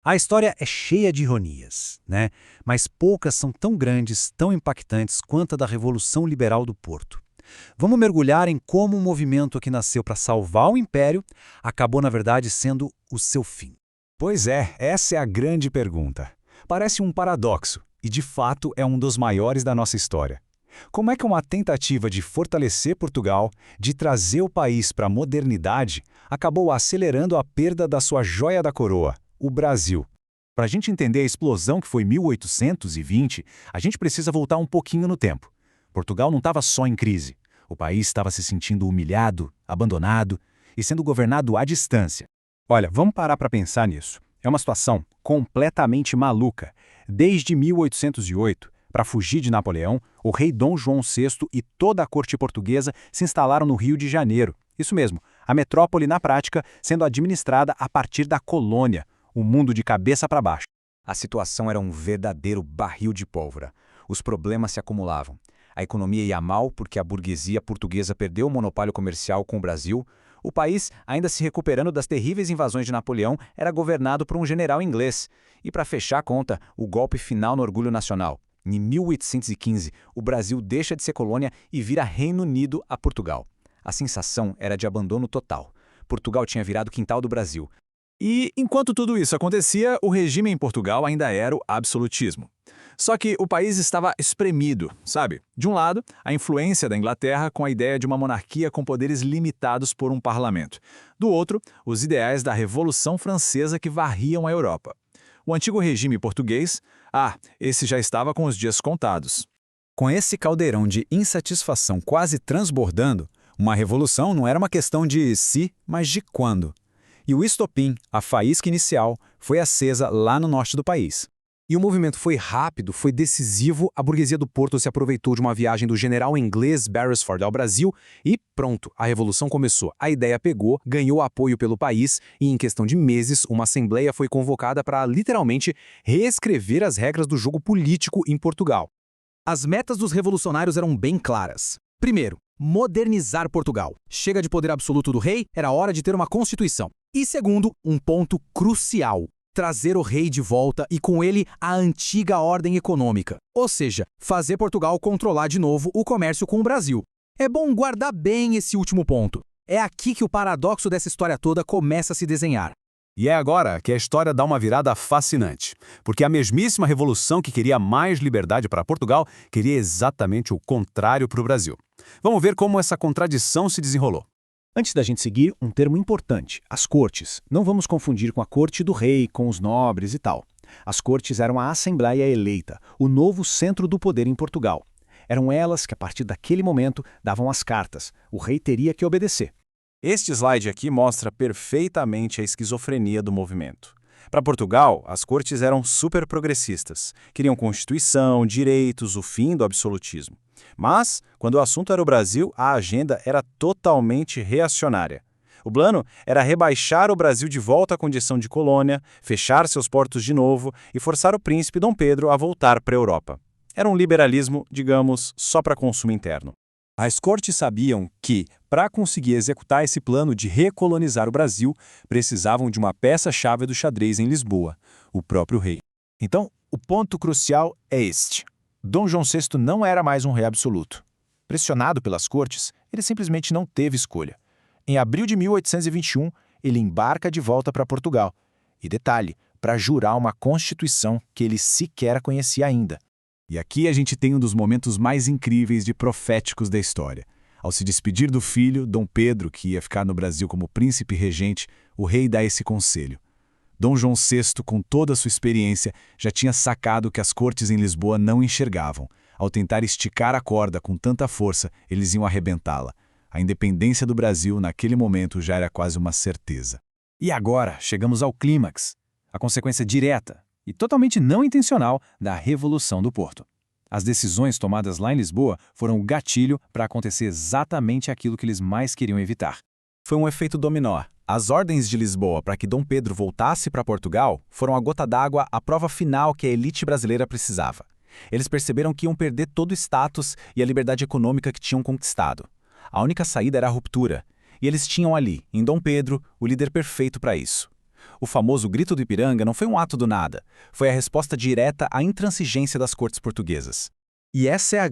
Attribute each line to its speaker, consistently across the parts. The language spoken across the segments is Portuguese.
Speaker 1: A história é cheia de ironias, né? Mas poucas são tão grandes, tão impactantes quanto a da Revolução Liberal do Porto. Vamos mergulhar em como um movimento que nasceu para salvar o Império acabou, na verdade, sendo o seu fim.
Speaker 2: Pois é, essa é a grande pergunta. Parece um paradoxo, e de fato é um dos maiores da nossa história. Como é que uma tentativa de fortalecer Portugal, de trazer o país para a modernidade, acabou acelerando a perda da sua joia da coroa, o Brasil? Para a gente entender a explosão que foi 1820, a gente precisa voltar um pouquinho no tempo. Portugal não estava só em crise. O país estava se sentindo humilhado, abandonado e sendo governado à distância. Olha, vamos parar para pensar nisso. É uma situação completamente maluca. Desde 1808, para fugir de Napoleão, o rei Dom João VI e toda a corte portuguesa se instalaram no Rio de Janeiro. Isso mesmo, a metrópole, na prática, sendo administrada a partir da colônia, o mundo de cabeça para baixo. A situação era um verdadeiro barril de pólvora. Os problemas se acumulavam. A economia ia mal porque a burguesia portuguesa perdeu o monopólio comercial com o Brasil. O país, ainda se recuperando das terríveis invasões de Napoleão, era governado por um general inglês. E para fechar a conta, o golpe final no orgulho nacional. Em 1815, o Brasil deixa de ser colônia e vira Reino Unido a Portugal. A sensação era de abandono total. Portugal tinha virado quintal do Brasil. E, enquanto tudo isso acontecia, o regime em Portugal ainda era o absolutismo. Só que o país estava espremido, sabe? De um lado, a influência da Inglaterra com a ideia de uma monarquia com poderes limitados por um parlamento. Do outro, os ideais da Revolução Francesa que varriam a Europa. O antigo regime português, esse já estava com os dias contados. Com esse caldeirão de insatisfação quase transbordando, uma revolução não era uma questão de se, mas de quando. E o estopim, a faísca inicial, foi acesa lá no norte do país. E o movimento foi rápido, foi decisivo, a burguesia do Porto se aproveitou de uma viagem do general inglês Beresford ao Brasil e pronto, a revolução começou. A ideia pegou, ganhou apoio pelo país e em questão de meses, uma assembleia foi convocada para literalmente reescrever as regras do jogo político em Portugal. As metas dos revolucionários eram bem claras. Primeiro, modernizar Portugal. Chega de poder absoluto do rei, era hora de ter uma constituição. E segundo, um ponto crucial. Trazer o rei de volta e com ele a antiga ordem econômica, ou seja, fazer Portugal controlar de novo o comércio com o Brasil. É bom guardar bem esse último ponto. É aqui que o paradoxo dessa história toda começa a se desenhar. E é agora que a história dá uma virada fascinante, porque a mesmíssima revolução que queria mais liberdade para Portugal queria exatamente o contrário para o Brasil. Vamos ver como essa contradição se desenrolou. Antes da gente seguir, um termo importante, as cortes. Não vamos confundir com a corte do rei, com os nobres e tal. As cortes eram a Assembleia eleita, o novo centro do poder em Portugal. Eram elas que, a partir daquele momento, davam as cartas. O rei teria que obedecer. Este slide aqui mostra perfeitamente a esquizofrenia do movimento. Para Portugal, as cortes eram super progressistas. Queriam constituição, direitos, o fim do absolutismo. Mas, quando o assunto era o Brasil, a agenda era totalmente reacionária. O plano era rebaixar o Brasil de volta à condição de colônia, fechar seus portos de novo e forçar o príncipe Dom Pedro a voltar para a Europa. Era um liberalismo, digamos, só para consumo interno. As cortes sabiam que, para conseguir executar esse plano de recolonizar o Brasil, precisavam de uma peça-chave do xadrez em Lisboa, o próprio rei. Então, o ponto crucial é este. Dom João VI não era mais um rei absoluto. Pressionado pelas cortes, ele simplesmente não teve escolha. Em abril de 1821, ele embarca de volta para Portugal. E detalhe, para jurar uma constituição que ele sequer conhecia ainda. E aqui a gente tem um dos momentos mais incríveis e proféticos da história. Ao se despedir do filho, Dom Pedro, que ia ficar no Brasil como príncipe regente, o rei dá esse conselho. Dom João VI, com toda a sua experiência, já tinha sacado que as cortes em Lisboa não enxergavam. Ao tentar esticar a corda com tanta força, eles iam arrebentá-la. A independência do Brasil, naquele momento, já era quase uma certeza. E agora, chegamos ao clímax. A consequência direta e totalmente não intencional da Revolução do Porto. As decisões tomadas lá em Lisboa foram o gatilho para acontecer exatamente aquilo que eles mais queriam evitar. Foi um efeito dominó. As ordens de Lisboa para que Dom Pedro voltasse para Portugal foram a gota d'água, a prova final que a elite brasileira precisava. Eles perceberam que iam perder todo o status e a liberdade econômica que tinham conquistado. A única saída era a ruptura, e eles tinham ali, em Dom Pedro, o líder perfeito para isso.
Speaker 3: O famoso Grito do Ipiranga não foi um ato do nada, foi a resposta direta à intransigência das cortes portuguesas.
Speaker 4: E essa é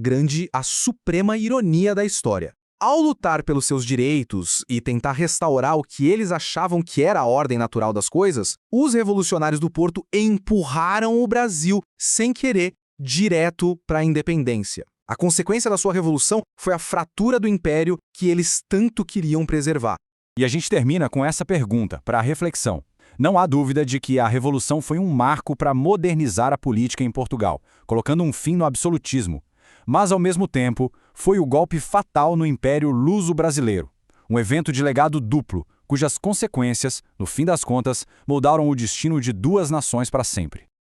Speaker 4: a suprema ironia da história. Ao lutar pelos seus direitos e tentar restaurar o que eles achavam que era a ordem natural das coisas, os revolucionários do Porto empurraram o Brasil, sem querer, direto para a independência. A consequência da sua revolução foi a fratura do império que eles tanto queriam preservar.
Speaker 3: E a gente termina com essa pergunta, para a reflexão. Não há dúvida de que a Revolução foi um marco para modernizar a política em Portugal, colocando um fim no absolutismo. Mas, ao mesmo tempo, foi o golpe fatal no Império Luso-Brasileiro. Um evento de legado duplo, cujas consequências, no fim das contas, moldaram o destino de duas nações para sempre.